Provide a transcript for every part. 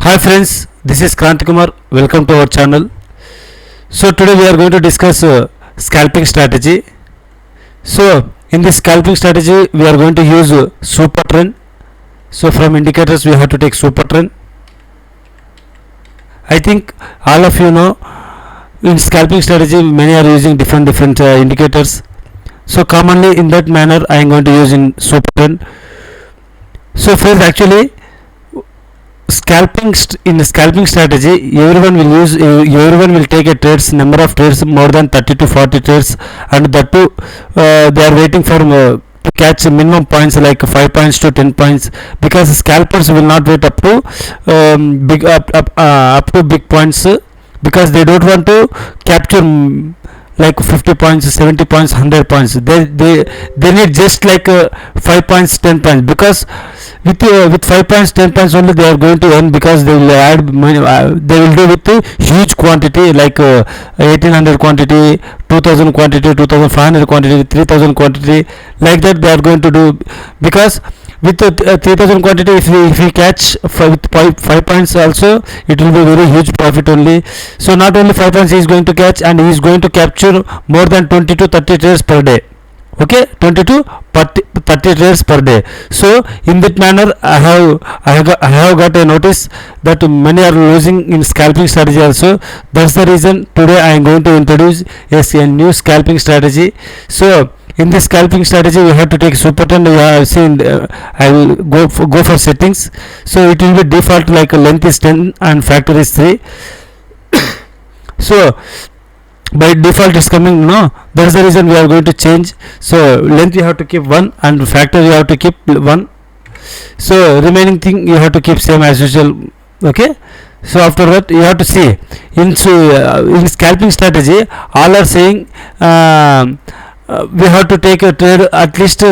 Hi friends, this is Kranti Kumar. Welcome to our channel. So today we are going to discuss scalping strategy. So in this scalping strategy we are going to use super trend. So from indicators we have to take super trend. I think all of you know in scalping strategy many are using different indicators. So commonly in that manner I am going to use in super trend. So friends, actually in the scalping strategy everyone will take a trades number of trades more than 30 to 40 trades, and that too they are waiting for to catch minimum points like 5 points to 10 points, because scalpers will not wait up to up to big points, because they don't want to capture like 50 points, 70 points, 100 points. They need just like 5 points, 10 points, because with 5 points, 10 points only they are going to earn, because they will add money, they will do with huge quantity like 1800 quantity, 2000 quantity, 2500 quantity, 3000 quantity, like that they are going to do. Because with 3000 quantity, if we catch with 5 points also, it will be very huge profit only. So not only 5 points he is going to catch, and he is going to capture more than 20 to 30 trades per day. Okay, 20 to 30 trades per day. So in that manner I have got a notice that many are losing in scalping strategy also. That's the reason today I am going to introduce a new scalping strategy. So in this scalping strategy we have to take super trend. You have seen I will go for settings. So it will be default like length is 10 and factor is 3. So by default is coming, no, that's the reason we are going to change. So length you have to keep 1 and factor you have to keep 1. So remaining thing you have to keep same as usual. Okay, so after that you have to see in scalping strategy all are saying we have to take a trade at least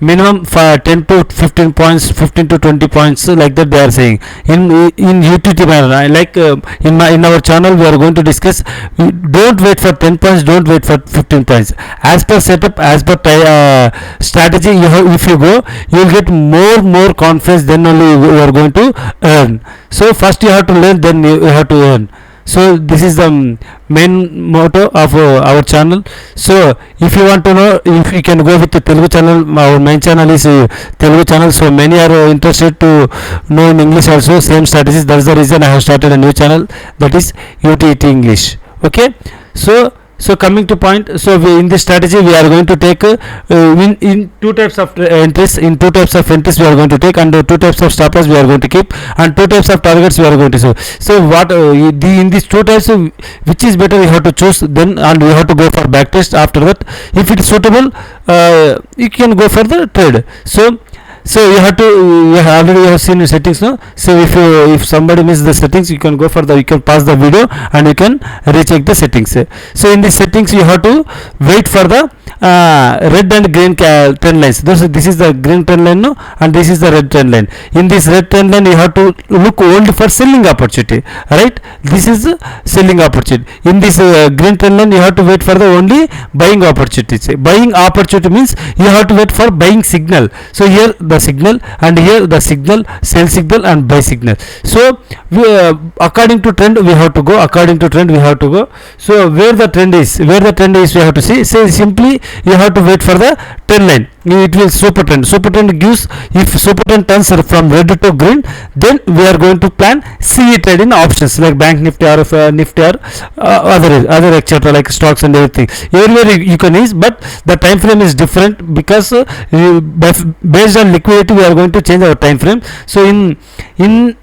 minimum for 10 to 15 points, 15 to 20 points, like that they are saying in UTT manner. Like in our channel we are going to discuss, don't wait for 10 points, don't wait for 15 points. As per setup, as per strategy, if you go, you will get more confidence, then only you are going to earn. So first you have to learn, then you have to earn. So this is the main motto of our channel. So if you want to know, if you can go with the Telugu channel, our main channel is Telugu channel. So many are interested to know in English also same strategies. That's the reason I have started a new channel, that is UTT English. Okay, so coming to point, so in this strategy we are going to take in two types of entries. In two types of entries we are going to take, and two types of stop loss we are going to keep, and two types of targets we are going to show. So what in these two types, which is better you have to choose, then, and you have to go for back test. After that, if it is suitable, you can go for the trade. So you have to, already you have seen the settings, no? So if somebody misses the settings, you can go for you can pause the video and you can recheck the settings. So in the settings you have to wait for the red and green trend lines. This is the green trend line, no, and this is the red trend line. In this red trend line you have to look only for selling opportunity, right? This is selling opportunity. In this green trend line you have to wait for the only buying opportunities. Buying opportunity means you have to wait for buying signal. So here the signal, and here the signal, sell signal and buy signal. So we, according to trend we have to go, according to trend we have to go. So where the trend is we have to see. So simply you have to wait for the trend line. It will super trend gives, if super trend turns from red to green, then we are going to plan CE trade in options like bank nifty or nifty or other etc, like stocks and everything. Everywhere you can use, but the time frame is different, because based on liquidity we are going to change our time frame. So in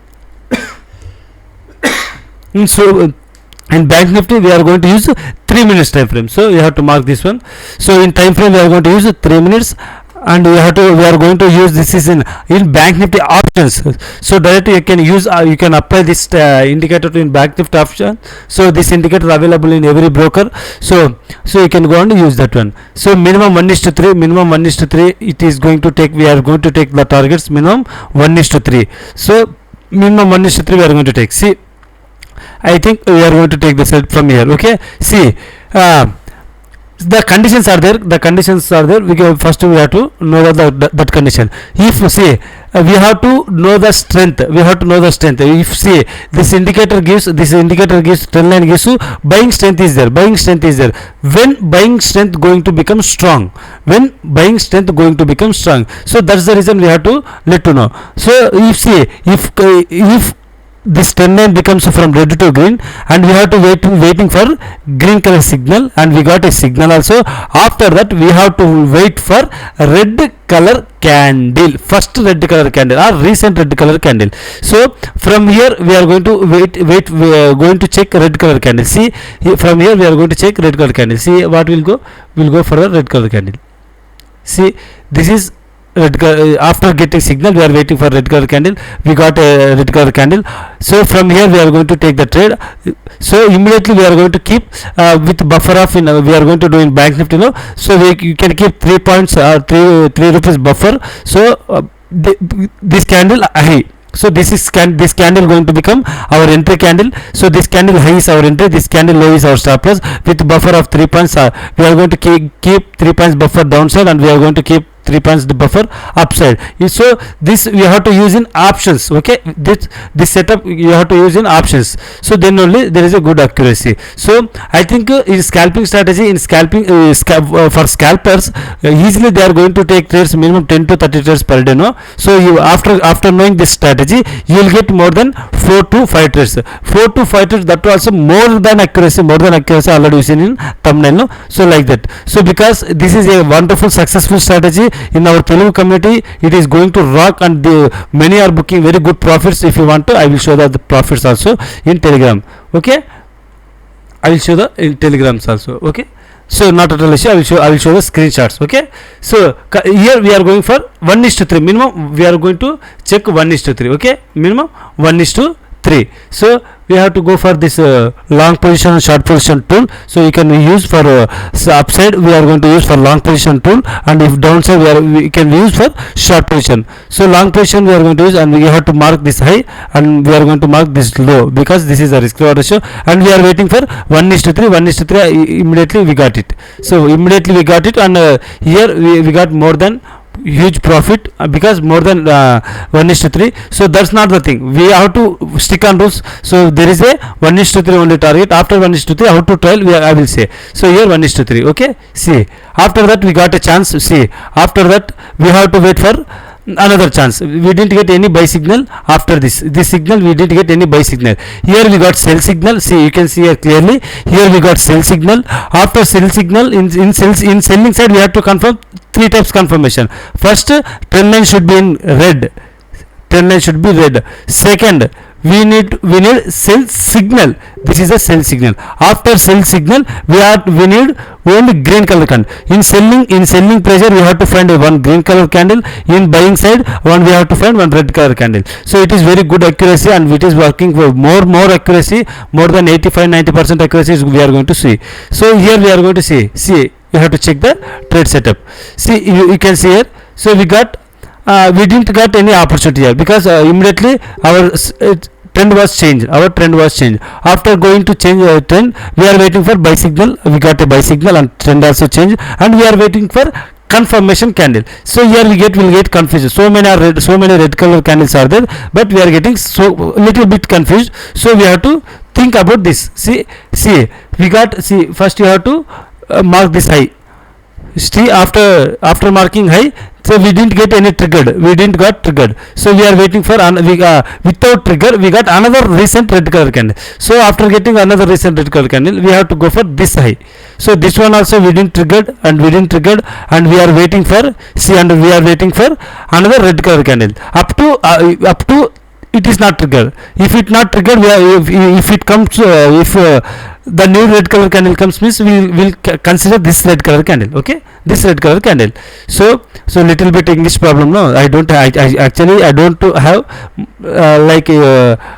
bank nifty we are going to use 3 minutes time frame. So you have to mark this one. So in time frame we are going to use 3 minutes, and we are going to use, this is in bank nifty options. So directly you can use you can apply this indicator to in bank nifty option. So this indicator available in every broker. So you can go and use that one. So minimum 1:3 it is going to take, we are going to take the targets minimum 1:3. So minimum 1:3 we are going to take. See, I think we are going to take the set from here. Okay, see, the conditions are there, we can, first we have to know that condition. If say we have to know the strength, if say this indicator gives trend line gives you buying strength is there, when buying strength going to become strong, so that's the reason we have to let to know. So if say if this trend line becomes from red to green, and we have to waiting for green color signal, and we got a signal also. After that we have to wait for red color candle, first red color candle or recent red color candle. So from here we are going to we are going to check red color candle. See, from here we are going to check red color candle. See what will go, we'll go for the red color candle. See, this is red color. After getting signal we are waiting for red color candle, we got a red color candle. So from here we are going to take the trade. So immediately we are going to keep with buffer of we are going to do in bank nifty, so you can keep 3 points or 3 rupees buffer. So this candle high, so this candle going to become our entry candle. So this candle high is our entry, this candle low is our stop loss. With buffer of 3 points, we are going to keep 3 points buffer downside, and we are going to keep 3 points the buffer upside. So this we have to use in options. Okay, this setup you have to use in options, so then only there is a good accuracy. So I think in scalping strategy, in scalping for scalpers, easily they are going to take trades minimum 10 to 30 trades per day, no? So you after knowing this strategy, you will get more than 4 to 5 trades, that also more than accuracy already seen in thumbnail, no? So like that. So because this is a wonderful successful strategy in our Telugu community, it is going to rock, and many are booking very good profits. If you want to, I will show the profits also in Telegram. Okay, I will show the in Telegrams also. Okay, so not at all issue, I will show the screenshots. Okay, so here we are going for 1:3 minimum, we are going to check 1:3. Okay, minimum 1:3. So we have to go for this long position and short position tool. So you can use for upside, we are going to use for long position tool, and if downside we can use for short position. So long position we are going to use, and we have to mark this high, and we are going to mark this low, because this is a risk reward ratio, and we are waiting for 1:3. Immediately we got it. So immediately we got it, and here we got more than huge profit, because more than 1:3. So that's not the thing, we have to stick on rules. So there is a 1:3 only target. After 1:3 how to trial, I will say. So here 1:3. Okay, see, after that we got a chance. See, after that we have to wait for another chance. We didn't get any buy signal. After this signal we didn't get any buy signal. Here we got sell signal. See, you can see here clearly, here we got sell signal. After sell signal, in selling side we have to confirm 3 types confirmation. First, trend line should be in red, second, we need sell signal. This is a sell signal. After sell signal we need only green color candle. In selling pressure we have to find one green color candle. In buying side we have to find one red color candle. So it is very good accuracy, and it is working for more accuracy, more than 85-90% accuracy we are going to see. So here we are going to see you have to check the trade setup. See, you can see here. So we got we didn't get any opportunity here, because immediately our trend was changed. After going to change trend, we are waiting for buy signal. We got a buy signal, and trend also changed, and we are waiting for confirmation candle. So here will get confused. So many red color candles are there, but we are getting so little bit confused. So we have to think about this. See, we got, first you have to mark this high. See, after marking high, so we didn't get any triggered. So we are waiting for without trigger we got another recent red color candle. So after getting another recent red color candle, we have to go for this high. So this one also we didn't triggered, and we are waiting for another red color candle. Up to it is not triggered. If it not triggered, if it comes the new red color candle comes, means we will consider this red color candle. Okay, this red color candle. So little bit English problem. No, I don't have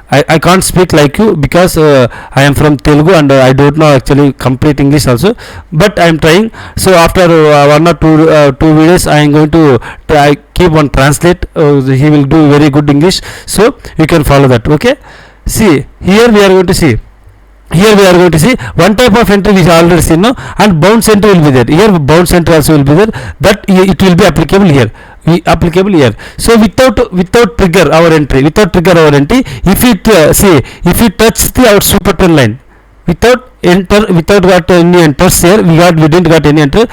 I can't speak like you, because I am from Telugu, and I don't know actually complete English also, but I am trying. So after 1 or 2 videos I am going to try keep one translate. He will do very good English, so you can follow that. Okay, see, here we are going to see here we are going to see one type of entry which I already seen, no, and bounce entry will be there. Here bounce entry also will be there, that it will be applicable here, applicable here. So without trigger our entry, without trigger our entry, if it see, if it touch the our super trend line, without enter, without got any enters here, we didn't got any enter,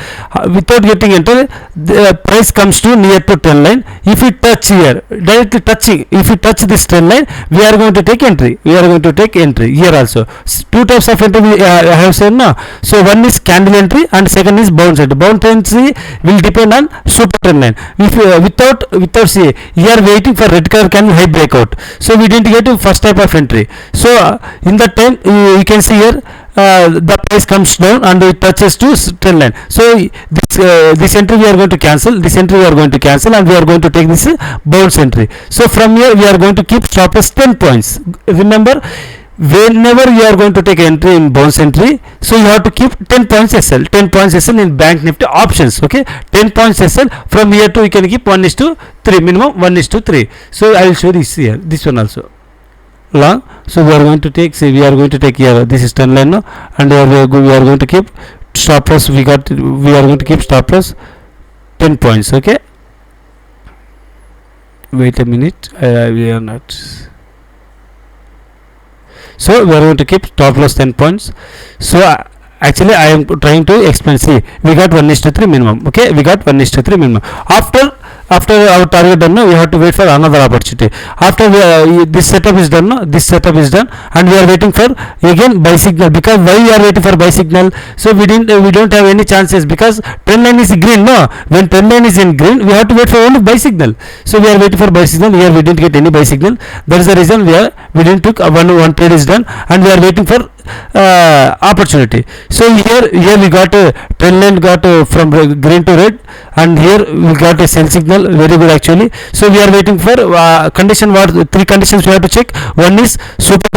without getting enter, the price comes to near to trend line. If it touch here, directly touching, if it touch this trend line, we are going to take entry, we are going to take entry here also. Two types of entry I have said now. So one is candle entry and second is bounce entry. Bounce entry will depend on super trend line. If without see, we are waiting for red color candle high breakout, so we didn't get to first type of entry. So in that time you can see here, the price comes down and it touches to trend line. So this entry we are going to cancel, this entry we are going to cancel, and we are going to take this bounce entry. So from here we are going to keep stop loss 10 points. Remember, whenever you are going to take entry in bounce entry, so you have to keep 10 points SL, 10 points SL in bank nifty options. Okay, 10 points SL. From here to you can keep 1:3, minimum 1:3. So I will show this here, this one also long. So we are going to take, say we are going to take here, this is 10 line, no, and here we are going to keep stop loss, we are going to keep stop loss 10 points. Okay, wait a minute, we are not, so we are going to keep stop loss 10 points. So actually I am trying to explain. See, we got 1:3 minimum. Okay, we got 1:3 minimum. After our target done, no, we have to wait for another opportunity. After this setup is done, no, this setup is done, and we are waiting for again buy signal. Because why we are waiting for buy signal? So we don't have any chances, because trend line is green. No, when trend line is in green, we have to wait for only buy signal. So we are waiting for buy signal. Here we didn't get any buy signal. That is the reason we didn't took one trade is done, and we are waiting for opportunity. So here we got a trend line got from green to red, and here we got a sell signal, very good actually. So we are waiting for condition. What three conditions we have to check? One is super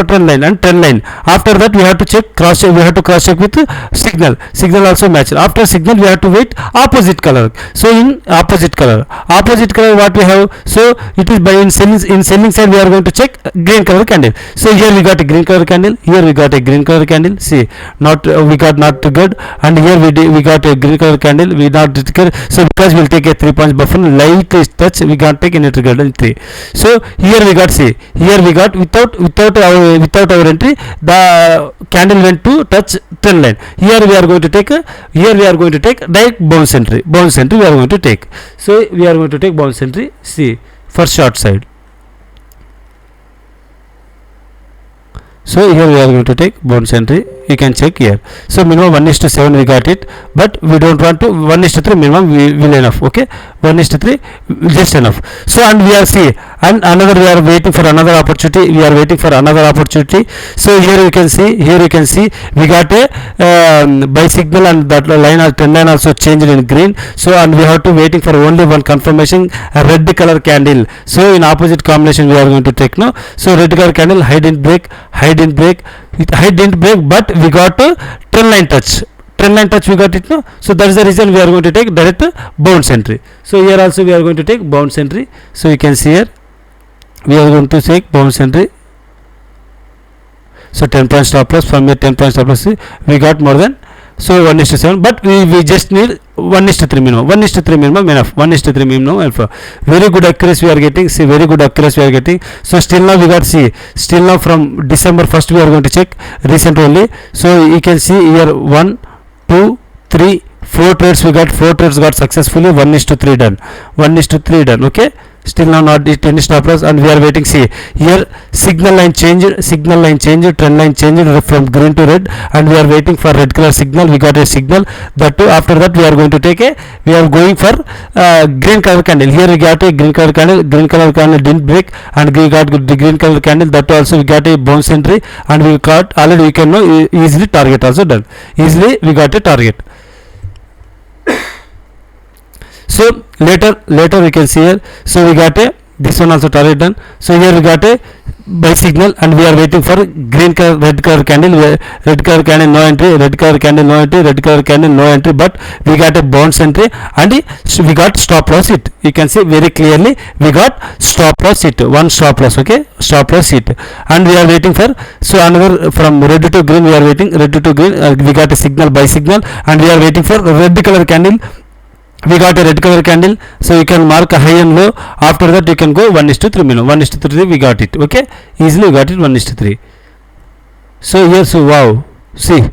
trend line and trend line. After that we have to check cross check, we have to cross check with signal also match. After signal we have to wait opposite color. So in opposite color what we have, so it is by in selling side we are going to check green color candle. So here we got a green color candle, here we got a green color candle. See, not we got not good, and here we got a green color candle, we not trigger. So because we'll take a 3 points buffer, light touch, we can't take any trigger in 3. So here we got, see, here we got without our entry, the candle went to touch trend line. Here we are going to take direct bounce entry we are going to take. So we are going to take bounce entry, see, for short side. So here we are going to take bounce entry, you can check here. So minimum 1:7 we got it, but we don't want to 1:3 minimum, we will enough. Okay, 1:3 just enough. So and we are see, and another we are waiting for another opportunity, So here you can see we got a buy signal, and that line or trend line also changed in green. So and we have to waiting for only one confirmation, a red color candle. So in opposite combination we are going to take, no. So red color candle, high didn't break, but we got a trend line touch we got it, no. So that is the reason we are going to take direct bounce entry. So here also we are going to take bounce entry. So you can see here we are going to take bounce entry. So 10 points stop loss, from here 10 points stop loss, we got more than, so 1:7, but we just need 1:3 minimum, 1:3 minimum enough, 1:3 minimum alpha. Very good accuracy we are getting, see, very good accuracy we are getting. So still now we got, see, still now from December 1st we are going to check recent only. So you can see here 1 2 3 4 trades we got, 4 trades got successfully, 1:3 done, 1:3 done. Okay, still now not any stop loss, and we are waiting. See, here signal line changed, trend line changed from green to red, and we are waiting for red color signal. We got a signal, that too. After that we are going to take we are going for green color candle. Here we got a green color candle didn't break, and we got the green color candle, that also we got a bounce entry, and we got already, we can know easily target also done, easily we got a target. So later we can see here, so we got a this one also target done. So here we got a buy signal, and we are waiting for green color, red color candle, red color candle no entry, red color candle no entry, red color candle no entry, but we got a bounce entry, and we got stop loss hit. You can see very clearly we got stop loss hit, one stop loss, okay, stop loss hit, and we are waiting for, so another from red to green we are waiting, red to green, we got a signal, buy signal, and we are waiting for red color candle. We got a red color candle, so you can mark a high and low. After that you can go 1:3 minimum, 1:3 we got it, okay, easily we got it 1:3. So here, so wow, see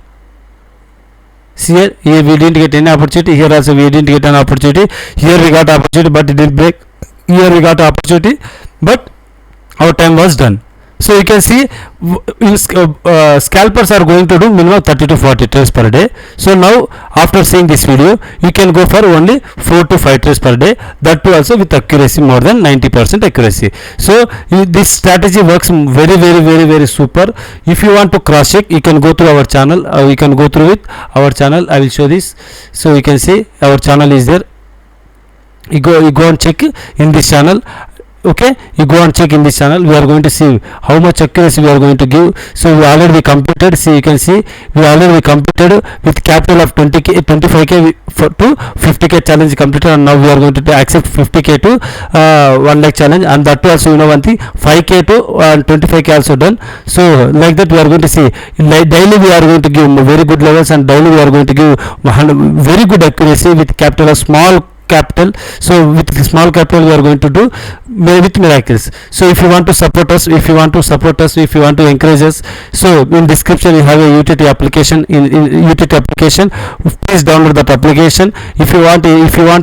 here we didn't get any opportunity, here also we didn't get an opportunity, here we got opportunity but it didn't break, here we got opportunity but our time was done. So you can see scalpers are going to do minimum 30 to 40 trades per day. So now after seeing this video you can go for only 4 to 5 trades per day, that too also with accuracy more than 90% accuracy. So this strategy works very super. If you want to cross check, you can go through our channel, you can go through with our channel. I will show this. So you can see our channel is there. You go and check in this channel, okay, you go and check in this channel. We are going to see how much accuracy we are going to give. So we already completed, see, you can see we already completed with capital of 20k 25k to 50k challenge completed, and now we are going to accept 50k to 1 lakh challenge, and that also, you know, one thing, 5k to 25k also done. So like that we are going to see daily we are going to give very good levels, and daily we are going to give very good accuracy with capital of small capital. So with small capital we are going to do with miracles. So if you want to support us, if you want to encourage us, so in description you have a utility application, in utility application, please download that application. If you want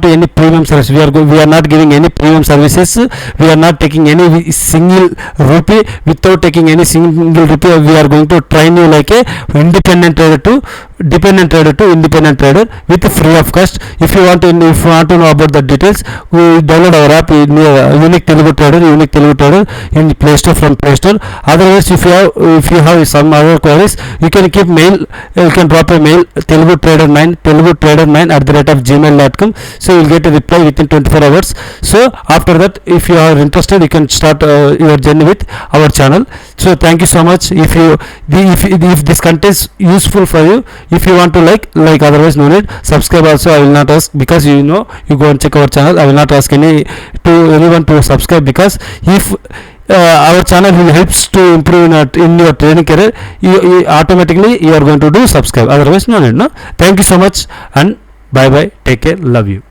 any premium service, we are not giving any premium services, we are not taking any single rupee. Without taking any single rupee, we are going to train you like a independent trader to independent trader with free of cost. If you want to know about the details, we download our app in Unique Telugu Trader in Play Store, from Play Store. Otherwise, if you have some other queries, you can keep mail, you can drop a mail telugutrader9 at the rate of gmail.com. So you will get a reply within 24 hours. So after that, if you are interested, you can start your journey with our channel. So thank you so much. If this content is useful for you, if you want to like, otherwise no need. Subscribe also I will not ask, because you go and check our channel. I will not ask anyone to subscribe, because if our channel will helps to improve in your training career, you automatically you are going to do subscribe, otherwise no need. Thank you so much, and bye bye, take care, love you.